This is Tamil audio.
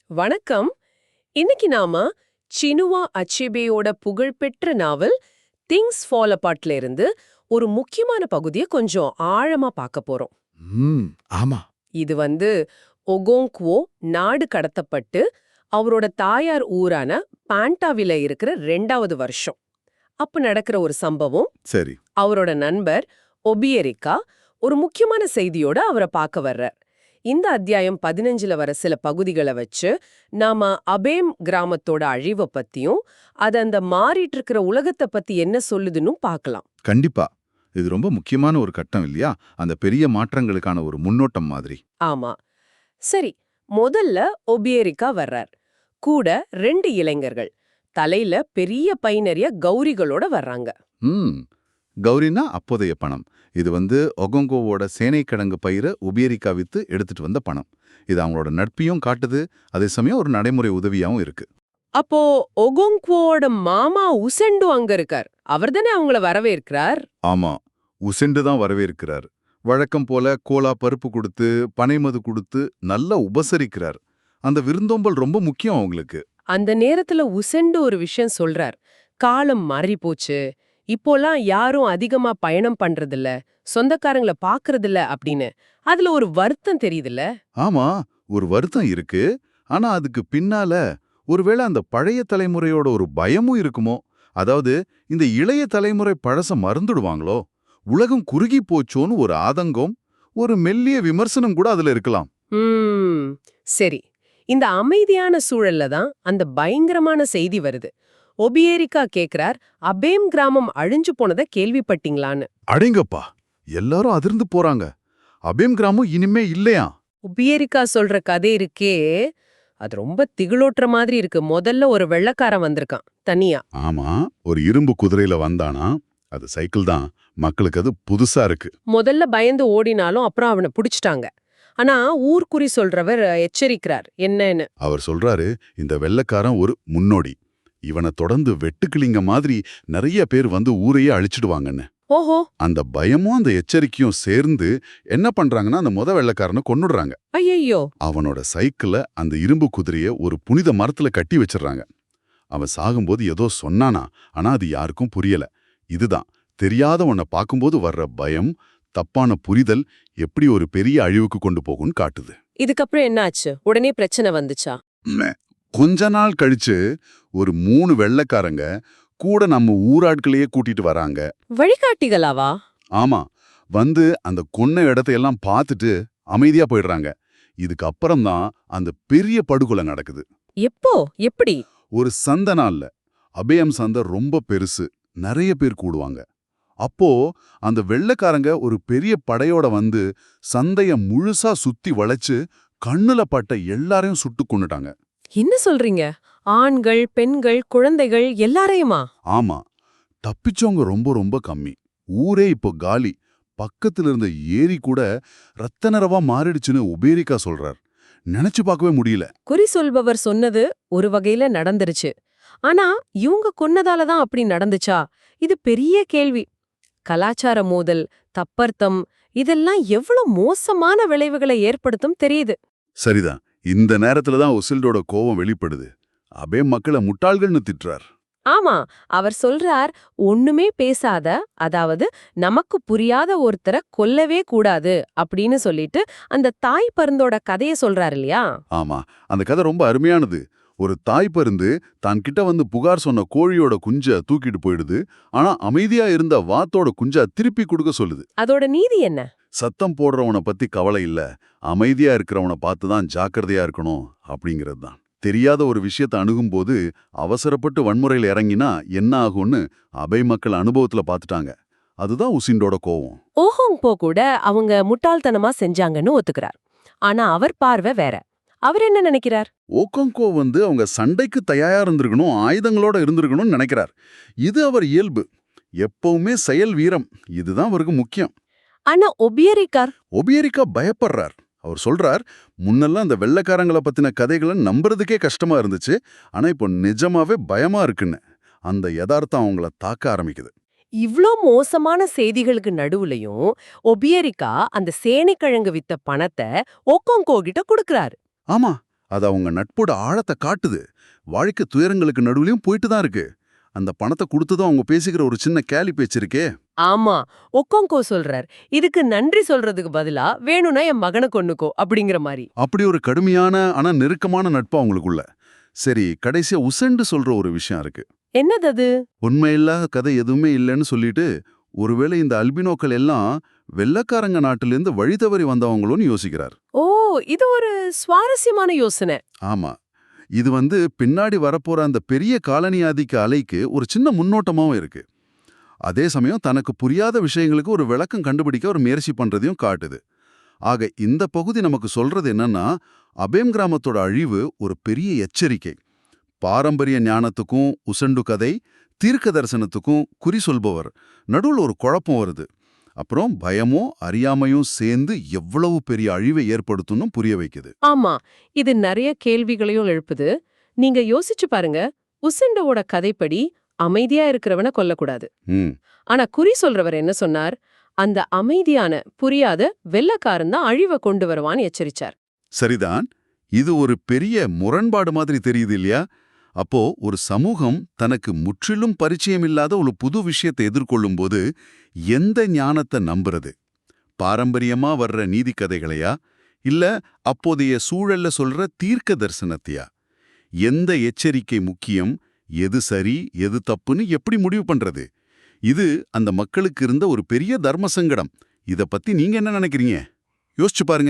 வணக்கம். இன்னைக்கு நாம சினுவா அச்செபேயோட புகழ்பெற்ற நாவல் திங்ஸ் ஃபால் அபார்ட்ல இருந்து ஒரு முக்கியமான பகுதியை கொஞ்சம் ஆழமா பார்க்க போறோம். ம் ஆமா. இது ஒகோங்க்வோ நாடு கடத்தப்பட்டு அவரோட தாயார் ஊரான பாண்டாவில இருக்கிற 2வது வருஷம். அப்ப நடக்கிற ஒரு சம்பவம். சரி. அவரோட நண்பர் ஒபியரிக்கா ஒரு முக்கியமான செய்தியோட அவரை பார்க்க வர்றார். இந்த அத்தியாயம் 15ல வர சில பகுதிகளை வச்சு நாம அபேம் கிராமத்தோட அழிவை பத்தியும் அது அந்த மாறிட்டு இருக்கிற உலகத்தை பத்தி என்ன சொல்லுதுன்னு பார்க்கலாம். கண்டிப்பா. இது ரொம்ப முக்கியமான ஒரு கட்டம் இல்லையா? அந்த பெரிய மாற்றங்களுக்கான ஒரு முன்னோட்டம் மாதிரி. ஆமா. சரி, முதல்ல ஒபியரிக்கா வர்றார். கூட 2 இளைஞர்கள். தலையில பெரிய பை நிறைய கௌரிகளோட வர்றாங்க. ம் கௌரினா அப்போதைய பணம். இது ஒகோங்கோவோட சேனைக்கிழங்கு பயிரை உபேரிக்கா வித்து எடுத்துட்டு வந்த பணம். இது அவங்களோட நட்பையும் காட்டுது, அதே சமயம் ஒரு நடைமுறை உதவியாவும் இருக்கு. அப்போ ஒகோங்க்வோட மாமா உசெண்டு அங்க இருக்கார். அவர்தானே அவங்கள வரவேற்கிறார். ஆமா, உசெண்டு தான் வரவேற்கிறார். வழக்கம் போல கோலா பருப்பு கொடுத்து பனைமது கொடுத்து நல்லா உபசரிக்கிறார். அந்த விருந்தோம்பல் ரொம்ப முக்கியம் அவங்களுக்கு. அந்த நேரத்துல உசெண்டு ஒரு விஷயம் சொல்றார். காலம் மாறி போச்சு, இப்போலாம் யாரும் அதிகமா பயணம் பண்றதில்ல, சொந்தக்காரங்கள பாக்குறதில்ல அப்படின்னு. அதுல ஒரு வருத்தம் தெரியுதுல்ல. ஆமா, ஒரு வருத்தம் இருக்கு. ஆனா அதுக்கு பின்னால ஒருவேளை அந்த பழைய தலைமுறையோட ஒரு பயமும் இருக்குமோ? அதாவது இந்த இளைய தலைமுறை பழச மறந்துடுவாங்களோ? உலகம் குறுகி போச்சோன்னு ஒரு ஆதங்கம், ஒரு மெல்லிய விமர்சனம் கூட அதுல இருக்கலாம். சரி, இந்த அமைதியான சூழல்ல தான் அந்த பயங்கரமான செய்தி வருது. ஒபியேரிக்கா கேக்குறார், அபேம் கிராமம் அழிஞ்சு போனதை கேள்விப்பட்டீங்களான்னு. அடேங்கப்பா, எல்லாரும் அதிர்ந்து போறாங்க. அபேம் கிராமம் இனிமே இல்லையா? ஒபியேரிக்கா சொல்ற கதை இருக்கே, அது ரொம்ப திகிலோட்டுற மாதிரி இருக்கு. முதல்ல ஒரு வெள்ளைக்காரன் வந்திருக்கான் தனியா. ஆமா, ஒரு இரும்பு குதிரையில வந்தானா. அது சைக்கிள் தான். மக்களுக்கு அது புதுசா இருக்கு. முதல்ல பயந்து ஓடினாலும் அப்புறம் அவனை புடிச்சிட்டாங்க. ஆனா ஊர்க்குறி சொல்றவர் எச்சரிக்கிறார் என்னன்னு. அவர் சொல்றாரு, இந்த வெள்ளைக்காரன் ஒரு முன்னோடி. இவனை தொடர்ந்து வெட்டுக்கிளிங்க மாதிரி நிறைய பேர் ஊரையே அழிச்சிடுவாங்கன்னு. ஓஹோ. அந்த பயமும் அந்த எச்சரிக்கையும் சேர்ந்து என்ன பண்றாங்கன்னா, அந்த வெள்ளைக்காரனை கொன்னுடுறாங்க. ஐயோ. அவனோட சைக்கிள அந்த இரும்பு குதிரைய ஒரு புனித மரத்துல கட்டி வச்சிடறாங்க. அவன் சாகும்போது ஏதோ சொன்னானா, ஆனா அது யாருக்கும் புரியல. இதுதான் தெரியாதவனை பார்க்கும்போது வர்ற பயம், தப்பான புரிதல் எப்படி ஒரு பெரிய அழிவுக்கு கொண்டு போகும்னு காட்டுது. இதுக்கப்புறம் என்னாச்சு? உடனே பிரச்சனை வந்துச்சா? கொஞ்ச நாள் கழிச்சு ஒரு 3 வெள்ளைக்காரங்க கூட நம்ம ஊராட்களையே கூட்டிட்டு வராங்க. வழிகாட்டிகளாவா? ஆமா, அந்த கொன்ன இடத்தையெல்லாம் பார்த்துட்டு அமைதியா போயிடுறாங்க. இதுக்கப்புறம் தான் அந்த பெரிய படுகொலை நடக்குது. எப்போ? எப்படி? ஒரு சந்த நாள்ல. அபேயம் சந்தை ரொம்ப பெருசு, நிறைய பேர் கூடுவாங்க. அப்போ அந்த வெள்ளைக்காரங்க ஒரு பெரிய படையோட சந்தைய முழுசா சுத்தி வளைச்சு கண்ணுல பட்ட எல்லாரையும் சுட்டு கொன்னுட்டாங்க. என்ன சொல்றீங்க? ஆண்கள், பெண்கள், குழந்தைகள் எல்லாரையுமா? ஆமா, தப்பிச்சவங்க ரொம்ப ரொம்ப கம்மி. ஊரே இப்போ காலி. பக்கத்துல இருந்த ஏரி கூட ரத்த நிறவா மாறிடுச்சுன்னு உபேரிக்கா சொல்றார். நினைச்சு பார்க்கவே முடியல. குறி சொல்பவர் சொன்னது ஒரு வகையில நடந்துருச்சு. ஆனா இவங்க கொன்னதால தான் அப்படி நடந்துச்சா? இது பெரிய கேள்வி. கலாச்சார மோதல், தப்பர்த்தம், இதெல்லாம் எவ்வளவு மோசமான விளைவுகளை ஏற்படுத்தும் தெரியுது. சரிதான். இந்த நேரத்துல தான் உசில்டோட கோவம் வெளிப்படுது. அபேம் மக்களை முட்டாள்கள்னு திட்டுறார். ஆமா, அவர் சொல்றார், ஒண்ணுமே பேசாத, அதாவது நமக்கு புரியாத ஒருத்தரை கொல்லவே கூடாது அப்படின்னு சொல்லிட்டு அந்த தாய் பருந்தோட கதைய சொல்றாரு இல்லையா? ஆமா, அந்த கதை ரொம்ப அருமையானது. ஒரு தாய் பருந்து தான் கிட்ட புகார் சொன்ன கோழியோட குஞ்ச தூக்கிட்டு போயிடுது. ஆனா அமைதியா இருந்த வாத்தோட குஞ்ச திருப்பி கொடுக்க சொல்லுது. அதோட நீதி என்ன? சத்தம் போடுறவனை பத்தி கவலை இல்ல, அமைதியா இருக்கிறவனை பார்த்து தான் ஜாக்கிரதையா இருக்கணும் அப்படிங்கிறது தான். தெரியாத ஒரு விஷயத்தை அணுகும்போது அவசரப்பட்டு வன்முறையில் இறங்கினா என்ன ஆகும்னு அபை மக்கள் அனுபவத்துல பார்த்துட்டாங்க. அதுதான் உசிண்டோட கோவம். ஓஹோங்போ கூட அவங்க முட்டாள்தனமா செஞ்சாங்கன்னு ஒத்துக்கிறார். ஆனா அவர் பார்வை வேற. அவர் என்ன நினைக்கிறார்? ஓகோங்கோ அவங்க சண்டைக்கு தயாரா இருந்திருக்கணும், ஆயுதங்களோட இருந்திருக்கணும்னு நினைக்கிறார். இது அவர் இயல்பு. எப்பவுமே செயல் வீரம், இதுதான் அவருக்கு முக்கியம். ஆனா ஒபியரிக்கா பயப்படுறார். அவர் சொல்றார், முன்னெல்லாம் அந்த வெள்ளைக்காரங்களை பத்தின கதைகளை நம்புறதுக்கே கஷ்டமா இருந்துச்சு, ஆனா இப்போ நிஜமாவே பயமா இருக்குன்னு. அந்த யதார்த்தம் அவங்கள தாக்க ஆரம்பிக்குது. இவ்ளோ மோசமான செய்திகளுக்கு நடுவுலயும் ஒபியரிக்கா அந்த சேனைக்கிழங்கு வித்த பணத்தை ஒக்கோங்கோ கிட்ட கொடுக்கறாரு. ஆமா, அது அவங்க நட்போட ஆழத்தை காட்டுது. வாழ்க்கை துயரங்களுக்கு நடுவுலயும் போயிட்டு தான் இருக்கு. அந்த பணத்தை கொடுத்ததும் அவங்க பேசிக்கிற ஒரு சின்ன கேலி பேச்சு இருக்கே. ஆமா, ஒக்கோங்கோ சொல்றார், இதுக்கு நன்றி சொல்றதுக்கு பதிலா வேணும்னா என் மகனை கொன்னுக்கோ அப்படிங்கிற மாதிரி. அப்படி ஒரு கடுமையான ஆனா நெருக்கமான நட்பு அவங்களுக்குள்ள. சரி, கடைசியா உசண்டு சொல்ற ஒரு விஷயம் இருக்கு. என்னது அது? உண்மையில்லாத கதை எதுவுமே இல்லைன்னு சொல்லிட்டு, ஒருவேளை இந்த அல்பினோக்கள் எல்லாம் வெள்ளக்காரங்க நாட்டிலிருந்து வழி தவறி வந்தவங்களோன்னு யோசிக்கிறார். ஓ, இது ஒரு சுவாரஸ்யமான யோசனை. ஆமா. இது பின்னாடி வரப்போற அந்த பெரிய காலனி ஆதிக்க அலைக்கு ஒரு சின்ன முன்னோட்டமாவும் இருக்கு. அதே சமயம் தனக்கு புரியாத விஷயங்களுக்கு ஒரு விளக்கம் கண்டுபிடிக்க ஒரு முயற்சி பண்றதையும் காட்டுது. ஆக இந்த பகுதி நமக்கு சொல்றது என்னன்னா, அபேம் கிராமத்தோட அழிவு ஒரு பெரிய எச்சரிக்கை. பாரம்பரிய ஞானத்துக்கும் உசண்டு கதை, தீர்க்க தரிசனத்துக்கும் குறி சொல்பவர் நடுவுல ஒரு குழப்பம் வருது. அப்புறம் பயமும் அறியாமையும் சேர்ந்து எவ்வளவு பெரிய அழிவை ஏற்படுத்தும்னு புரிய வைக்குது. ஆமா, இது நிறைய கேள்விகளையும் எழுப்புது. நீங்க யோசிச்சு பாருங்க, உசண்டோட கதைப்படி அமைதியா இருக்கிறவனை கொல்லக்கூடாது. ம் ஆனா குறி சொல்றவர் என்ன சொன்னார்? அந்த அமைதியான புரியாத வெள்ளக்காரன் தான் அழிவை கொண்டு வருவான்னு எச்சரிச்சார். சரிதான். இது ஒரு பெரிய முரண்பாடு மாதிரி தெரியுது இல்லையா? அப்போ ஒரு சமூகம் தனக்கு முற்றிலும் பரிச்சயமில்லாத ஒரு புது விஷயத்தை எதிர்கொள்ளும்போது எந்த ஞானத்தை நம்புறது? பாரம்பரியமா வர்ற நீதி கதைகளையா, இல்ல அப்போதைய சூழல்ல சொல்ற தீர்க்க தரிசனத்தையா? எந்த எச்சரிக்கை முக்கியம், எது சரி எது தப்புன்னு எப்படி முடிவு பண்றது? இது அந்த மக்களுக்கு இருந்த ஒரு பெரிய தர்ம சங்கடம். இத பத்தி நீங்க என்ன நினைக்கிறீங்க? யோசிச்சு பாருங்க.